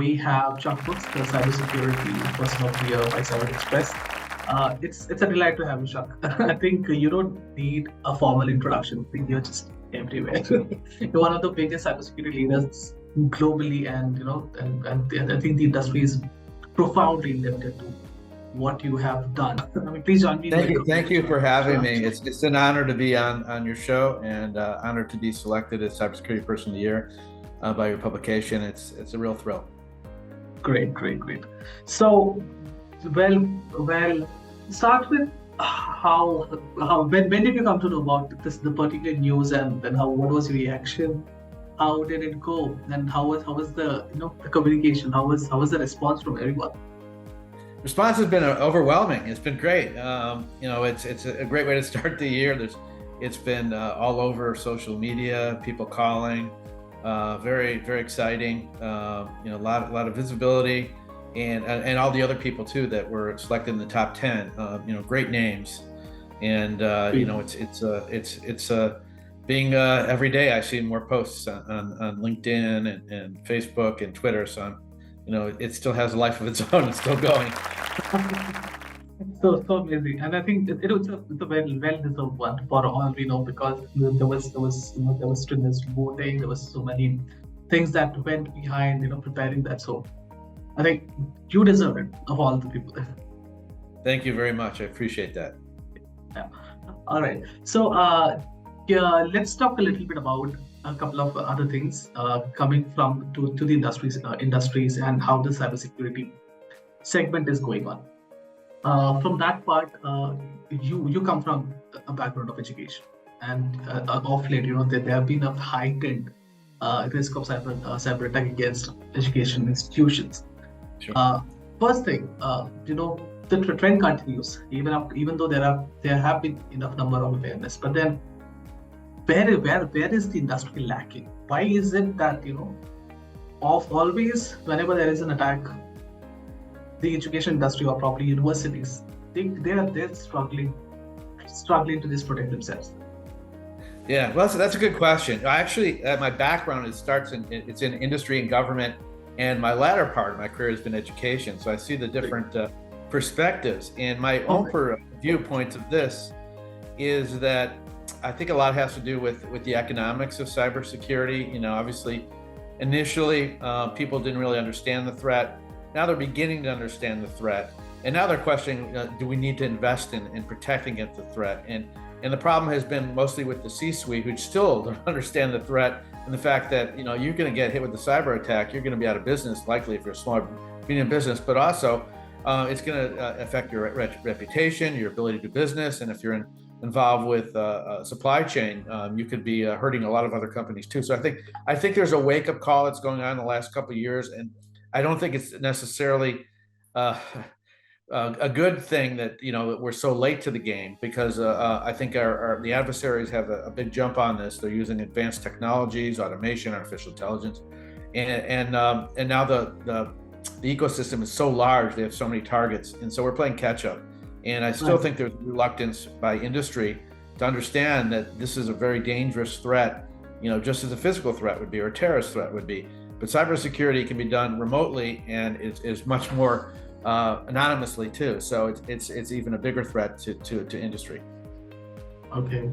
we have Chuck Brooks, the cybersecurity person of the year by Cyber Express. It's a delight to have you, Chuck. I think you don't need a formal introduction. I think you're just everywhere. You're one of the biggest cybersecurity leaders globally, and and I think the industry is profoundly indebted to what you have done. I mean, please join me. Thank you for having me. It's an honor to be on your show, and honored to be selected as Cybersecurity Person of the Year by your publication. It's a real thrill. Great. So, well, start with how when did you come to know about the particular news, and then what was your reaction? How did it go, and how was the the communication? How was the response from everyone? Response has been overwhelming. It's been great. It's a great way to start the year. It's been all over social media, people calling, very, very exciting. A lot of visibility, and all the other people too that were selected in the top 10. Great names, and it's being every day I see more posts on LinkedIn and Facebook and Twitter. So it still has a life of its own. It's still going. So amazing, and I think it's a very well-deserved one for all we know, because there was strenuous voting, there was so many things that went behind preparing that. So I think you deserve it of all the people. Thank you very much. I appreciate that. Yeah. All right. So let's talk a little bit about a couple of other things coming from to the industries and how the cybersecurity segment is going on. From that part, you come from a background of education, and of late, there have been a heightened risk of cyber attack against education institutions. Sure. First thing, the trend continues even though there have been enough number of awareness, but then where is the industry lacking? Why is it that always whenever there is an attack, the education industry, or probably universities, they're struggling to just protect themselves? Yeah, well, that's a good question. Actually, my background it's in industry and government, and my latter part of my career has been education. So I see the different perspectives, and my own viewpoint of this is that I think a lot has to do with the economics of cybersecurity. Obviously, initially people didn't really understand the threat. Now they're beginning to understand the threat, and now they're questioning: do we need to invest in protecting against the threat? And the problem has been mostly with the C-suite, who still don't understand the threat, and the fact that you're going to get hit with the cyber attack, you're going to be out of business, likely if you're a small medium business, but also it's going to affect your reputation, your ability to do business, and if you're involved with supply chain, you could be hurting a lot of other companies too. So I think there's a wake-up call that's going on in the last couple of years, and I don't think it's necessarily a good thing that we're so late to the game, because I think the adversaries have a big jump on this. They're using advanced technologies, automation, artificial intelligence, and now the ecosystem is so large. They have so many targets, and so we're playing catch up. And I still think there's reluctance by industry to understand that this is a very dangerous threat, just as a physical threat would be, or a terrorist threat would be. But cybersecurity can be done remotely, and is much more anonymously too. So it's even a bigger threat to industry. Okay.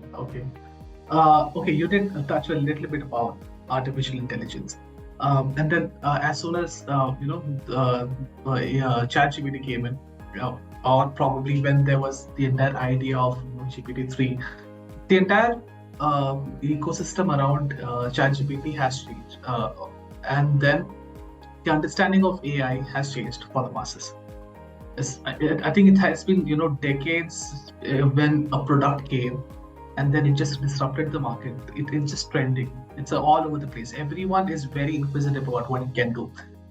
You did touch a little bit about artificial intelligence, and then as soon as ChatGPT came in, or probably when there was the entire idea of GPT-3, the entire ecosystem around ChatGPT has changed, and then the understanding of AI has changed for the masses. I think it has been decades when a product came, and then it just disrupted the market. It's just trending. It's all over the place. Everyone is very inquisitive about what it can do,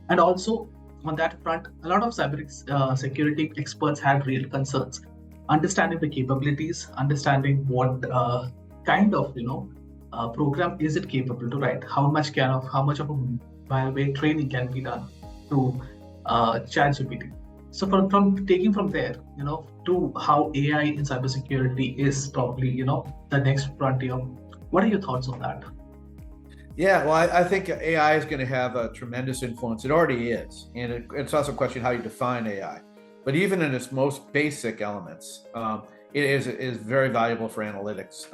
and also on that front, a lot of cybersecurity experts had real concerns, understanding the capabilities, understanding what kind of program is it capable to write, how much of a malware training can be done to ChatGPT. So from taking from there, to how AI in cybersecurity is probably the next frontier. What are your thoughts on that? Yeah, well, I think AI is going to have a tremendous influence. It already is. And it's also a question how you define AI. But even in its most basic elements, it is very valuable for analytics.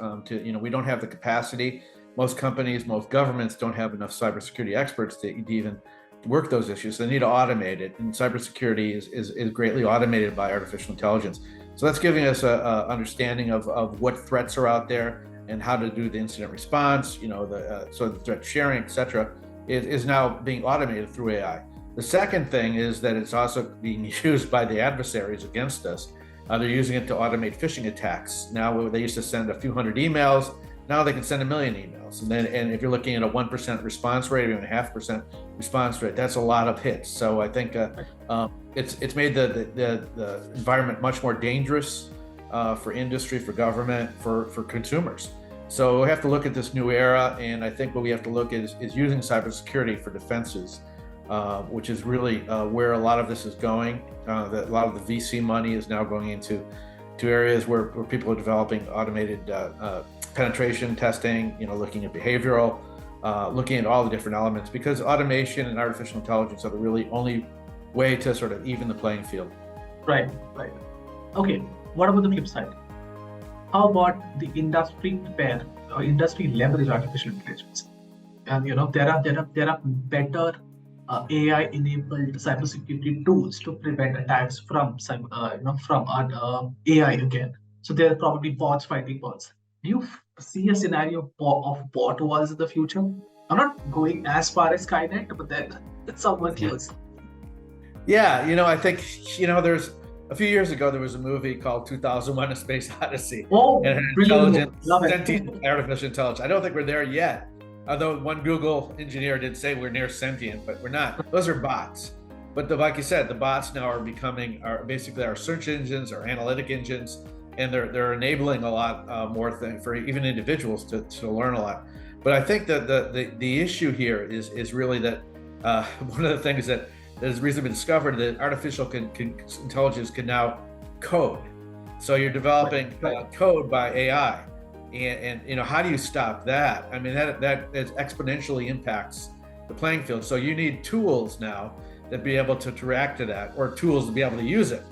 We don't have the capacity. Most companies, most governments don't have enough cybersecurity experts to even work those issues. They need to automate it. And cybersecurity is greatly automated by artificial intelligence. So that's giving us a understanding of what threats are out there and how to do the incident response, so the threat sharing, et cetera, is now being automated through AI. The second thing is that it's also being used by the adversaries against us. They're using it to automate phishing attacks. Now they used to send a few hundred emails. Now they can send 1 million emails. And if you're looking at a 1% response rate or even a 0.5% response rate, that's a lot of hits. So I think it's made the environment much more dangerous for industry, for government, for consumers. So we have to look at this new era, and I think what we have to look at is using cybersecurity for defenses, which is really where a lot of this is going. A lot of the VC money is now going into areas where people are developing automated penetration testing, looking at behavioral, looking at all the different elements, because automation and artificial intelligence are the really only way to sort of even the playing field. Right. Okay. What about the flip side? How about the industry prepare or industry leverage artificial intelligence? And there are better AI-enabled cybersecurity tools to prevent attacks from AI again. So there are probably bots fighting bots. Do you see a scenario of bot wars in the future? I'm not going as far as Skynet, but then it's somewhat close. Yeah, I think there's. A few years ago, there was a movie called 𝗬𝗏𝗄𝗏: A Space Odyssey. Oh, and intelligent, sentient artificial intelligence. I don't think we're there yet. Although one Google engineer did say we're near sentient, but we're not. Those are bots. But like you said, the bots now are basically our search engines, our analytic engines, and they're enabling a lot more things for even individuals to learn a lot. But I think that the issue here is really that one of the things that has recently been discovered that artificial intelligence can now code. So you're developing code by AI, and how do you stop that? I mean, that exponentially impacts the playing field. So you need tools now that be able to react to that, or tools to be able to use it.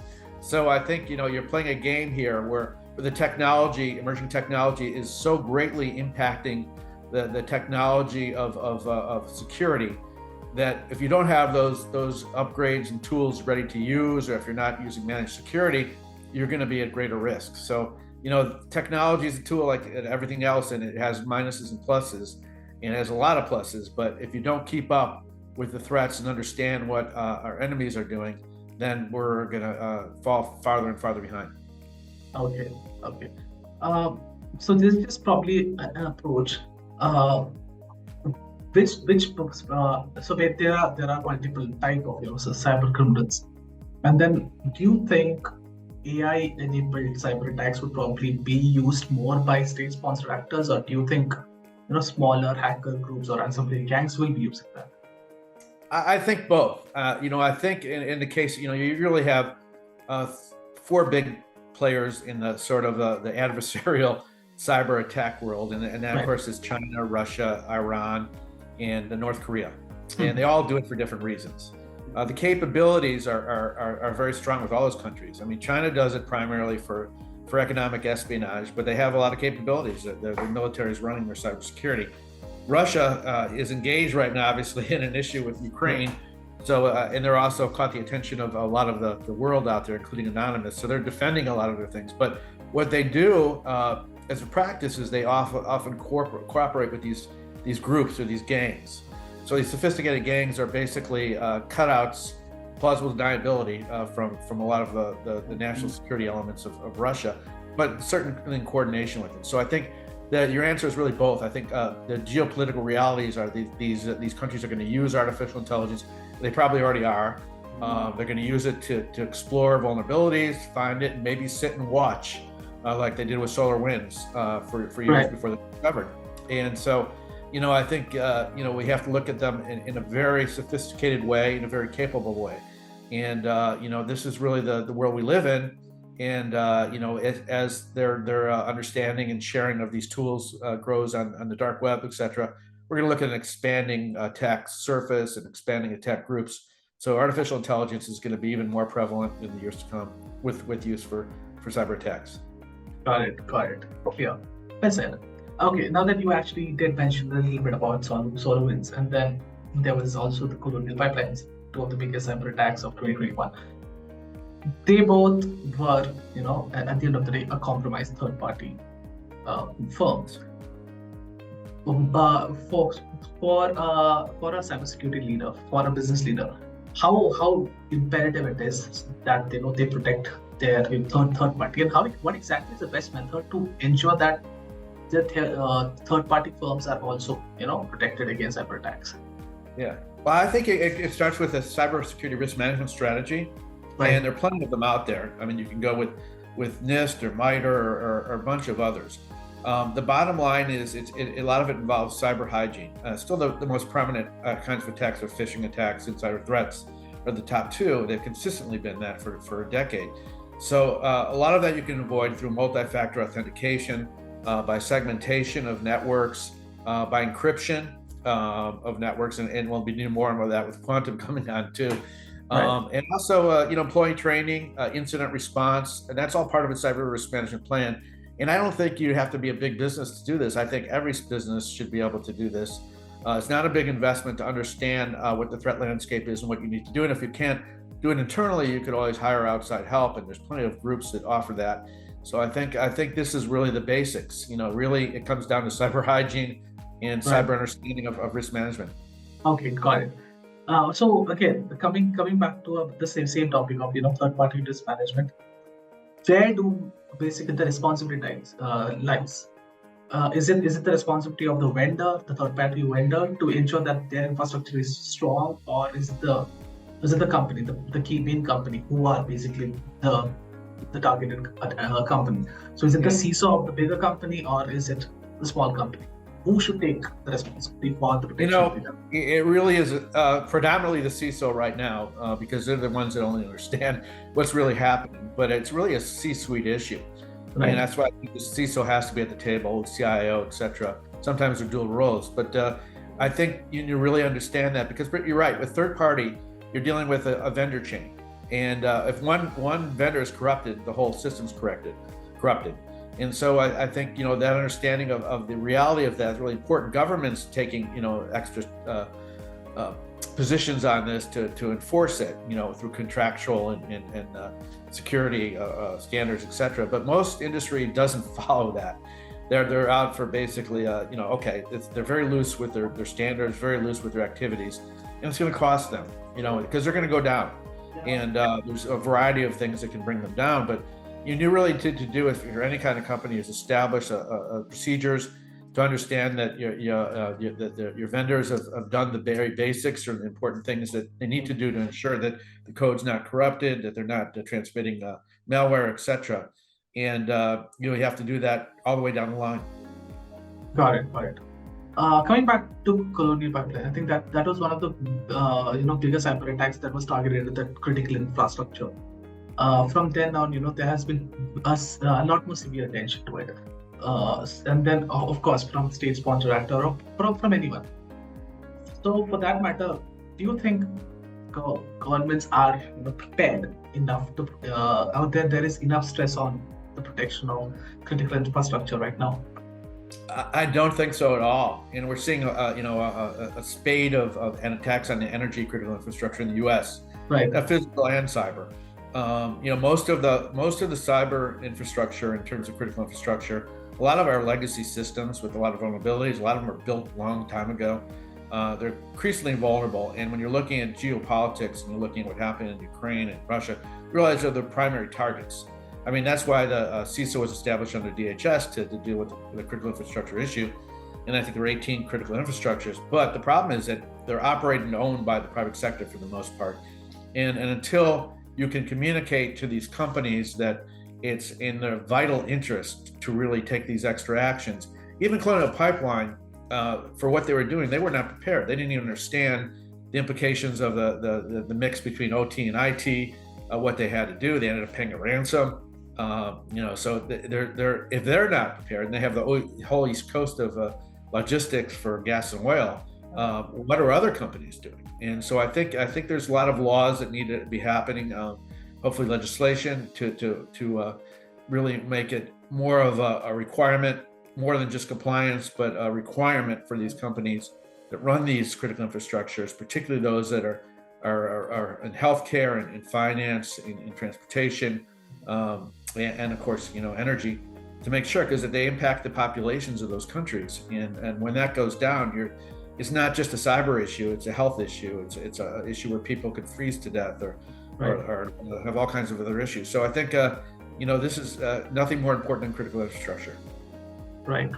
So I think you're playing a game here where the technology, emerging technology, is so greatly impacting the technology of security, that if you don't have those upgrades and tools ready to use, or if you're not using managed security, you're going to be at greater risk. So, technology is a tool like everything else, and it has minuses and pluses, and it has a lot of pluses. But if you don't keep up with the threats and understand what our enemies are doing, then we're going to fall farther and farther behind. Okay. So this is probably an approach. So there are multiple type of cyber criminals, and then do you think AI-enabled cyber attacks would probably be used more by state-sponsored actors, or do you think smaller hacker groups or ransomware gangs will be using that? I think both. I think in the case, you really have 4 big players in the sort of the adversarial cyber attack world, and that of course is China, Russia, Iran, and North Korea, and they all do it for different reasons. The capabilities are very strong with all those countries. I mean, China does it primarily for economic espionage, but they have a lot of capabilities. The military is running their cybersecurity. Russia is engaged right now, obviously, in an issue with Ukraine. So, and they're also caught the attention of a lot of the world out there, including Anonymous. So they're defending a lot of their things. But what they do as a practice is they often cooperate with these groups or these gangs. So these sophisticated gangs are basically cutouts, plausible deniability from a lot of the national security elements of Russia, but certainly in coordination with them. So I think that your answer is really both. I think the geopolitical realities are these countries are going to use artificial intelligence. They probably already are. They're going to use it to explore vulnerabilities, find it, and maybe sit and watch, like they did with SolarWinds for years before they were discovered. And so, I think we have to look at them in a very sophisticated way, in a very capable way. And this is really the world we live in. And as their understanding and sharing of these tools grows on the dark web, etc., we're going to look at an expanding attack surface and expanding attack groups. So artificial intelligence is going to be even more prevalent in the years to come with use for cyber attacks. Got it. Yeah. Well said. Okay, now that you actually did mention a little bit about SolarWinds, and then there was also the Colonial Pipelines, two of the biggest cyber attacks of 2021. They both were, at the end of the day, a compromised third-party firms. For a cybersecurity leader, for a business leader, how imperative it is that they protect their third party, and what exactly is the best method to ensure that the third party firms are also protected against cyber attacks? Yeah, well, I think it starts with a cybersecurity risk management strategy, right. And there are plenty of them out there. I mean, you can go with NIST or MITRE or a bunch of others. The bottom line is a lot of it involves cyber hygiene. Still the most prominent kinds of attacks are phishing attacks, insider threats are the top two. They've consistently been that for a decade. So a lot of that you can avoid through multi-factor authentication, by segmentation of networks, by encryption of networks, and we'll be doing more and more of that with quantum coming on too. Right. And also, employee training, incident response, and that's all part of a cyber risk management plan. And I don't think you have to be a big business to do this. I think every business should be able to do this. It's not a big investment to understand what the threat landscape is and what you need to do. And if you can't do it internally, you could always hire outside help, and there's plenty of groups that offer that. So I think this is really the basics. Really it comes down to cyber hygiene and cyber understanding of risk management. Okay, got it. So again, coming back to the same topic of third-party risk management, where do basically the responsibility lies? Is it the responsibility of the vendor, the third-party vendor, to ensure that their infrastructure is strong, or is it the company, the main company, who are basically the targeted company? So is it the CISO of the bigger company, or is it the small company? Who should take the responsibility for the protection? It really is predominantly the CISO right now, because they're the ones that only understand what's really happening. But it's really a C-suite issue, right. And that's why the CISO has to be at the table, CIO, etc. Sometimes they're dual roles, but I think you really understand that, because you're right. With third party, you're dealing with a vendor chain, and if one vendor is corrupted, the whole system's corrupted. And so I think that understanding of the reality of that is really important. Governments taking extra positions on this to enforce it, through contractual and security standards, etc. But most industry doesn't follow that. They're out for basically they're very loose with their standards, very loose with their activities, and it's going to cost them, because they're going to go down. And there's a variety of things that can bring them down, but you really need to do, if you're any kind of company, is establish procedures to understand that your vendors have done the very basics or the important things that they need to do to ensure that the code's not corrupted, that they're not transmitting malware, etc. And you have to do that all the way down the line. Got it. Coming back to Colonial Pipeline, I think that was one of the bigger cyber attacks that was targeted at the critical infrastructure. From then on, there has been a lot more severe attention to it. And then, of course, from state-sponsored actor or from anyone. So, for that matter, do you think governments are prepared enough to, there is enough stress on the protection of critical infrastructure right now? I don't think so at all. And we're seeing a spate of attacks on the energy critical infrastructure in the U.S., right? Physical and cyber. Most of the cyber infrastructure in terms of critical infrastructure, a lot of our legacy systems with a lot of vulnerabilities, a lot of them were built a long time ago. They're increasingly vulnerable. And when you're looking at geopolitics and you're looking at what happened in Ukraine and Russia, you realize they're the primary targets. I mean, that's why the CISO was established under DHS to deal with the critical infrastructure issue. And I think there are 18 critical infrastructures. But the problem is that they're operated and owned by the private sector for the most part. And until you can communicate to these companies that it's in their vital interest to really take these extra actions. Even Colonial Pipeline, for what they were doing, they were not prepared. They didn't even understand the implications of the mix between OT and IT, what they had to do. They ended up paying a ransom. So if they're not prepared, and they have the whole East Coast of logistics for gas and oil. What are other companies doing? And so I think there's a lot of laws that need to be happening. Hopefully legislation to really make it more of a requirement, more than just compliance, but a requirement for these companies that run these critical infrastructures, particularly those that are in healthcare and in finance, in transportation, and of course, energy, to make sure, because they impact the populations of those countries. And when that goes down, it's not just a cyber issue, it's a health issue. It's an issue where people could freeze to death or have all kinds of other issues. So I think, this is nothing more important than critical infrastructure. Right.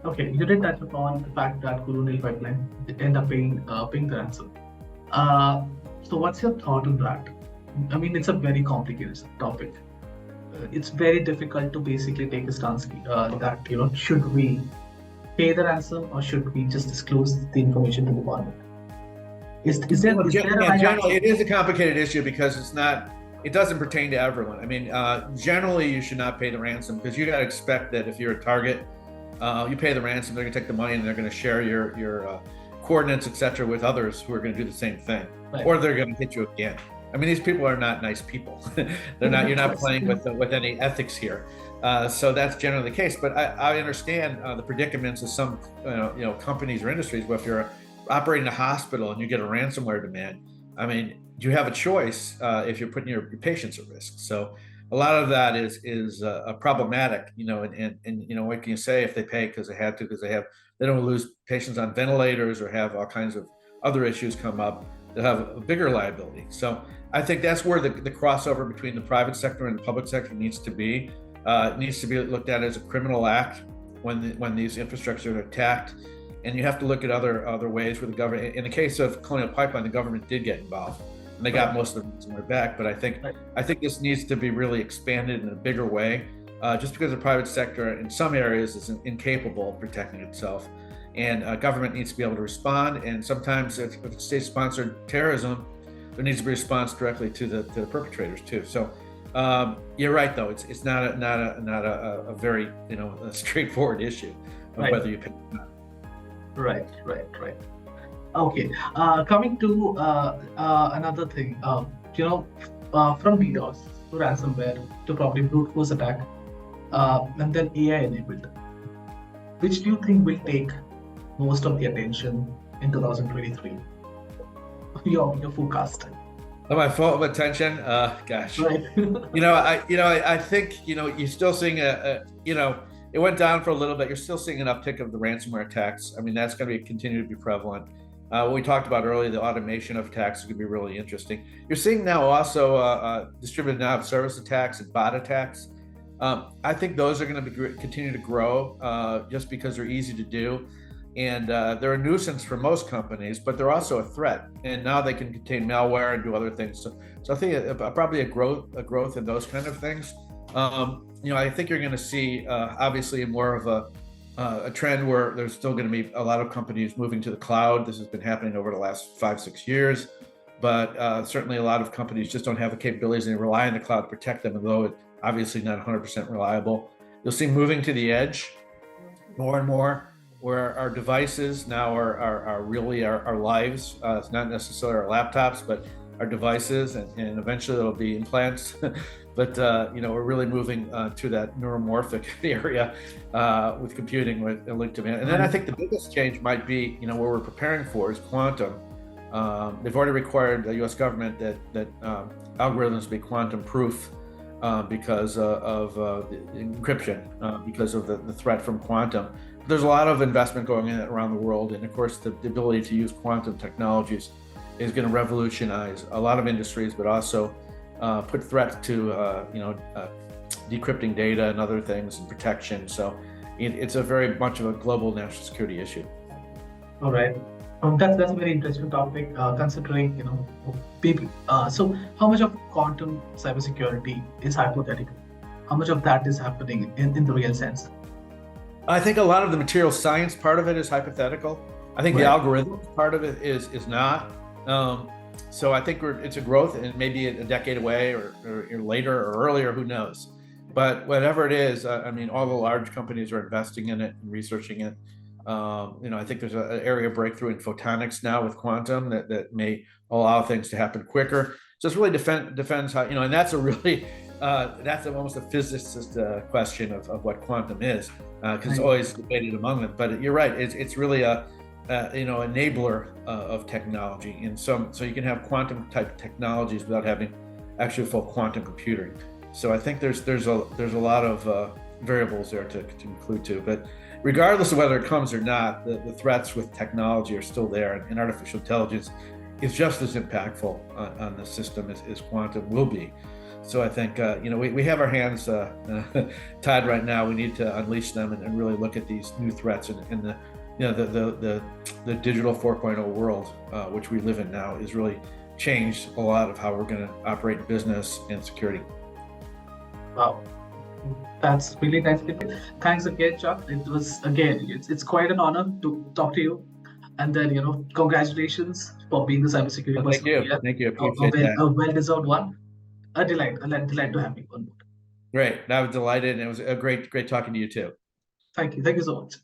Okay, you did touch upon the fact that colonial pipeline end up paying the ransom. So what's your thought on that? I mean, it's a very complicated topic. It's very difficult to basically take a stance that, should we pay the ransom or should we just disclose the information to the government? Generally, it is a complicated issue because it doesn't pertain to everyone. I mean, generally you should not pay the ransom, because you got to expect that if you're a target, you pay the ransom, they're going to take the money and they're going to share your coordinates, etc., with others who are going to do the same thing, or they're going to hit you again. I mean, these people are not nice people. You're not playing with any ethics here. So that's generally the case. But I understand the predicaments of some companies or industries. Where if you're operating a hospital and you get a ransomware demand, I mean, you have a choice if you're putting your patients at risk. So a lot of that is problematic. And what can you say if they pay because they had to, because they don't want to lose patients on ventilators or have all kinds of other issues come up that have a bigger liability. So I think that's where the crossover between the private sector and the public sector needs to be. It needs to be looked at as a criminal act when these infrastructures are attacked. And you have to look at other ways where the government, in the case of Colonial Pipeline, the government did get involved and they got most of the ransomware back. But I think this needs to be really expanded in a bigger way, just because the private sector in some areas is incapable of protecting itself. And government needs to be able to respond. And sometimes if it's state-sponsored terrorism, there needs to be a response directly to the perpetrators too. So you're right, though. It's not a very straightforward issue of whether you pay or not. Right. Okay. Coming to another thing, from DDoS to ransomware to probably brute force attack, and then AI enabled, which do you think will take most of the attention in 2023? Your forecast. My full of attention? Gosh. Right. I think you're still seeing it went down for a little bit. You're still seeing an uptick of the ransomware attacks. I mean, that's going to continue to be prevalent. What we talked about earlier, the automation of attacks is going to be really interesting. You're seeing now also distributed denial of service attacks and bot attacks. I think those are going to continue to grow just because they're easy to do. And they're a nuisance for most companies, but they're also a threat. And now they can contain malware and do other things. So I think probably a growth in those kind of things. I think you're going to see obviously more of a trend where there's still going to be a lot of companies moving to the cloud. This has been happening over the last 5-6 years, but certainly a lot of companies just don't have the capabilities and they rely on the cloud to protect them, although it's obviously not 100% reliable. You'll see moving to the edge more and more, where our devices now are really our lives. It's not necessarily our laptops, but our devices, and eventually it'll be implants. But we're really moving to that neuromorphic area with computing with linked to man. And then I think the biggest change might be, where we're preparing for is quantum. They've already required the U.S. government that algorithms be quantum proof because of the encryption, because of the threat from quantum. There's a lot of investment going in around the world, and of course the ability to use quantum technologies is going to revolutionize a lot of industries, but also put threats to decrypting data and other things and protection. So it's a very much of a global national security issue. All right. That's a very interesting topic, considering so how much of quantum cybersecurity is hypothetical? How much of that is happening in the real sense? I think a lot of the material science part of it is hypothetical. I think the algorithm part of it is not. So I think it's a growth, and maybe a decade away or later or earlier, who knows. But whatever it is, all the large companies are investing in it and researching it. I think there's an area of breakthrough in photonics now with quantum that may allow things to happen quicker. So it's really depends how, and that's a really, that's almost a physicist question of what quantum is, because it's always debated among them. But you're right, it's really a enabler of technology. And so you can have quantum type technologies without having actually full quantum computing. So I think there's a lot of variables there to include too. But regardless of whether it comes or not, the threats with technology are still there, and artificial intelligence is just as impactful on the system as quantum will be. So I think we have our hands tied right now. We need to unleash them and really look at these new threats in the digital 4.0 world, which we live in now, is really changed a lot of how we're going to operate business and security. Wow, that's really nice. Thanks again, Chuck. It was, again, it's quite an honor to talk to you. And then, congratulations for being the cybersecurity person. Thank you. Appreciate that. A well-deserved one. A delight to have you on board. Great. I was delighted, and it was a great talking to you too. Thank you so much.